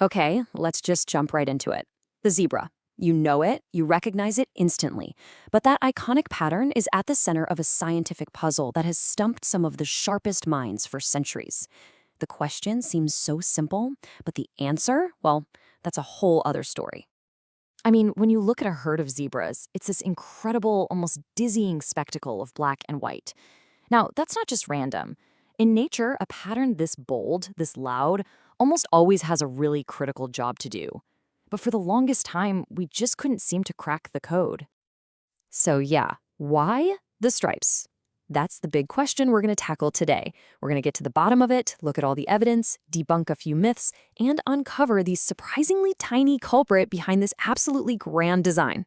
Okay, let's just jump right into it. The zebra. You know it, you recognize it instantly. But that iconic pattern is at the center of a scientific puzzle that has stumped some of the sharpest minds for centuries. The question seems so simple, but the answer, well, that's a whole other story. I mean, when you look at a herd of zebras, it's this incredible, almost dizzying spectacle of black and white. Now, that's not just random. In nature, a pattern this bold, this loud, almost always has a really critical job to do. But for the longest time, we just couldn't seem to crack the code. So yeah, why the stripes? That's the big question we're going to tackle today. We're going to get to the bottom of it, look at all the evidence, debunk a few myths, and uncover the surprisingly tiny culprit behind this absolutely grand design.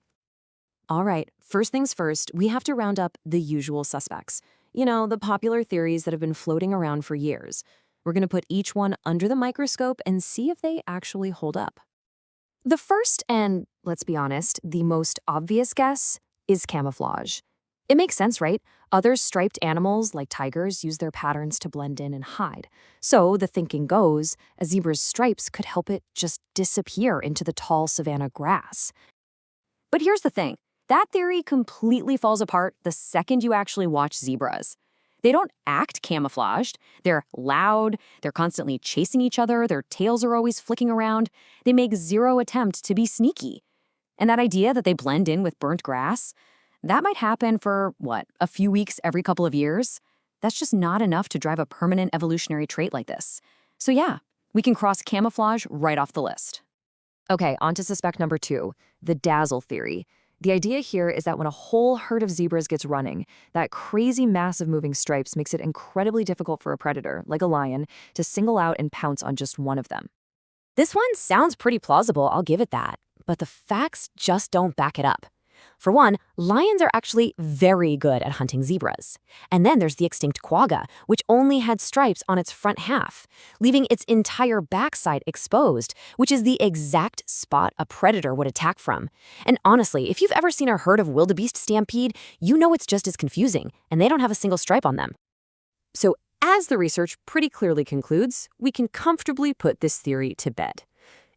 All right, first things first, we have to round up the usual suspects. You know, the popular theories that have been floating around for years. We're going to put each one under the microscope and see if they actually hold up. The first, and let's be honest, the most obvious guess is camouflage. It makes sense, right? Other striped animals, like tigers, use their patterns to blend in and hide. So the thinking goes, a zebra's stripes could help it just disappear into the tall savanna grass. But here's the thing. That theory completely falls apart the second you actually watch zebras. They don't act camouflaged. They're loud, they're constantly chasing each other, their tails are always flicking around. They make zero attempt to be sneaky. And that idea that they blend in with burnt grass, that might happen for, a few weeks every couple of years? That's just not enough to drive a permanent evolutionary trait like this. So yeah, we can cross camouflage right off the list. Okay, on to suspect number 2, the dazzle theory. The idea here is that when a whole herd of zebras gets running, that crazy mass of moving stripes makes it incredibly difficult for a predator, like a lion, to single out and pounce on just one of them. This one sounds pretty plausible, I'll give it that. But the facts just don't back it up. For one, lions are actually very good at hunting zebras. And then there's the extinct quagga, which only had stripes on its front half, leaving its entire backside exposed, which is the exact spot a predator would attack from. And honestly, if you've ever seen a herd of wildebeest stampede, you know it's just as confusing, and they don't have a single stripe on them. So as the research pretty clearly concludes, we can comfortably put this theory to bed.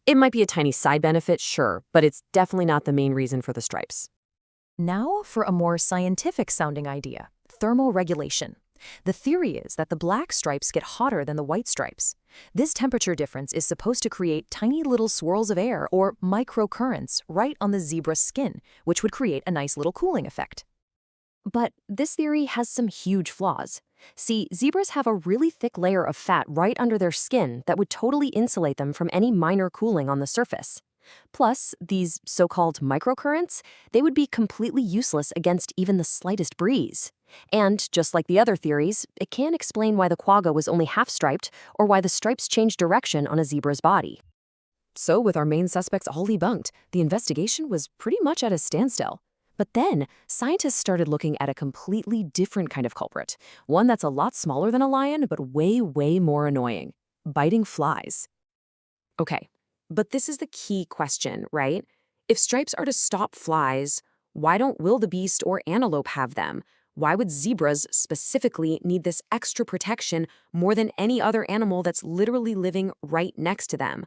It might be a tiny side benefit, sure, but it's definitely not the main reason for the stripes. Now for a more scientific-sounding idea, thermoregulation. The theory is that the black stripes get hotter than the white stripes. This temperature difference is supposed to create tiny little swirls of air, or microcurrents, right on the zebra's skin, which would create a nice little cooling effect. But this theory has some huge flaws. See, zebras have a really thick layer of fat right under their skin that would totally insulate them from any minor cooling on the surface. Plus, these so-called microcurrents, they would be completely useless against even the slightest breeze. And just like the other theories, it can't explain why the quagga was only half-striped or why the stripes changed direction on a zebra's body. So with our main suspects all debunked, the investigation was pretty much at a standstill. But then, scientists started looking at a completely different kind of culprit, one that's a lot smaller than a lion, but way more annoying: biting flies. Okay, but this is the key question, right? If stripes are to stop flies, why don't wildebeest or antelope have them? Why would zebras specifically need this extra protection more than any other animal that's literally living right next to them?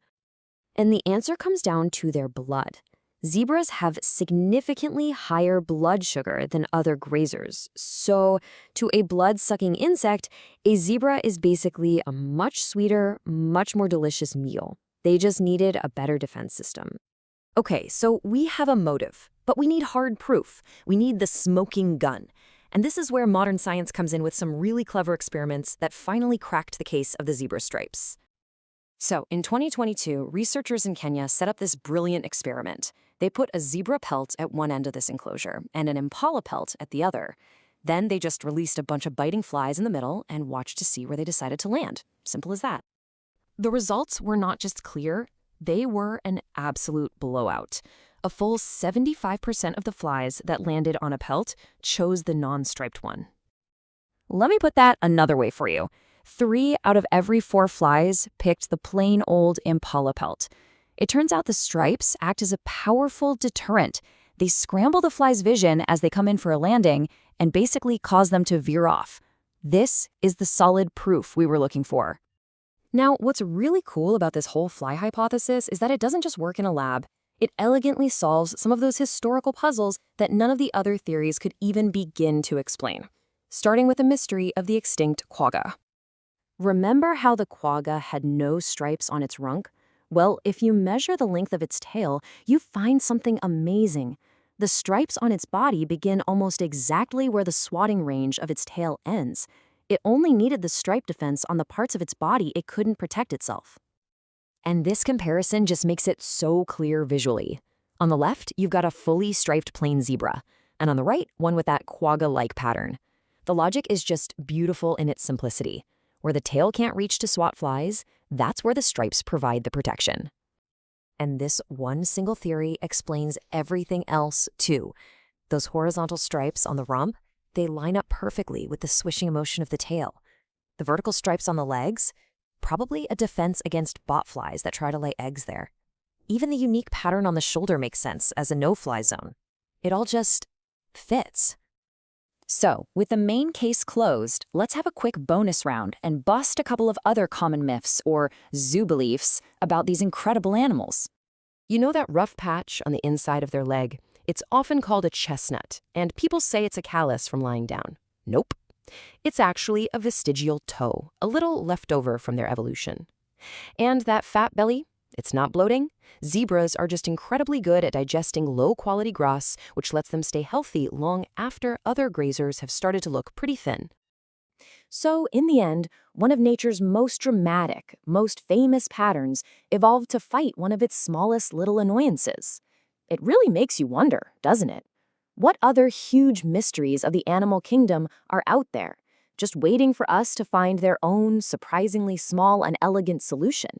And the answer comes down to their blood. Zebras have significantly higher blood sugar than other grazers. So, to a blood-sucking insect, a zebra is basically a much sweeter, much more delicious meal. They just needed a better defense system. Okay, so we have a motive, but we need hard proof. We need the smoking gun. And this is where modern science comes in with some really clever experiments that finally cracked the case of the zebra stripes. So, in 2022, researchers in Kenya set up this brilliant experiment. They put a zebra pelt at one end of this enclosure and an impala pelt at the other. Then they just released a bunch of biting flies in the middle and watched to see where they decided to land. Simple as that. The results were not just clear, they were an absolute blowout. A full 75% of the flies that landed on a pelt chose the non-striped one. Let me put that another way for you. 3 out of every 4 flies picked the plain old impala pelt. It turns out the stripes act as a powerful deterrent. They scramble the fly's vision as they come in for a landing and basically cause them to veer off. This is the solid proof we were looking for. Now, what's really cool about this whole fly hypothesis is that it doesn't just work in a lab. It elegantly solves some of those historical puzzles that none of the other theories could even begin to explain, starting with the mystery of the extinct quagga. Remember how the quagga had no stripes on its rump? Well, if you measure the length of its tail, you find something amazing. The stripes on its body begin almost exactly where the swatting range of its tail ends. It only needed the stripe defense on the parts of its body it couldn't protect itself. And this comparison just makes it so clear visually. On the left, you've got a fully striped plain zebra, and on the right, one with that quagga-like pattern. The logic is just beautiful in its simplicity. Where the tail can't reach to swat flies, that's where the stripes provide the protection. And this one single theory explains everything else, too. Those horizontal stripes on the rump, they line up perfectly with the swishing motion of the tail. The vertical stripes on the legs, probably a defense against botflies that try to lay eggs there. Even the unique pattern on the shoulder makes sense as a no-fly zone. It all just fits. So, with the main case closed, let's have a quick bonus round and bust a couple of other common myths or zoo beliefs about these incredible animals. You know that rough patch on the inside of their leg? It's often called a chestnut, and people say it's a callus from lying down. Nope. It's actually a vestigial toe, a little left over from their evolution. And that fat belly? It's not bloating. Zebras are just incredibly good at digesting low-quality grass, which lets them stay healthy long after other grazers have started to look pretty thin. So, in the end, one of nature's most dramatic, most famous patterns evolved to fight one of its smallest little annoyances. It really makes you wonder, doesn't it? What other huge mysteries of the animal kingdom are out there, just waiting for us to find their own surprisingly small and elegant solution?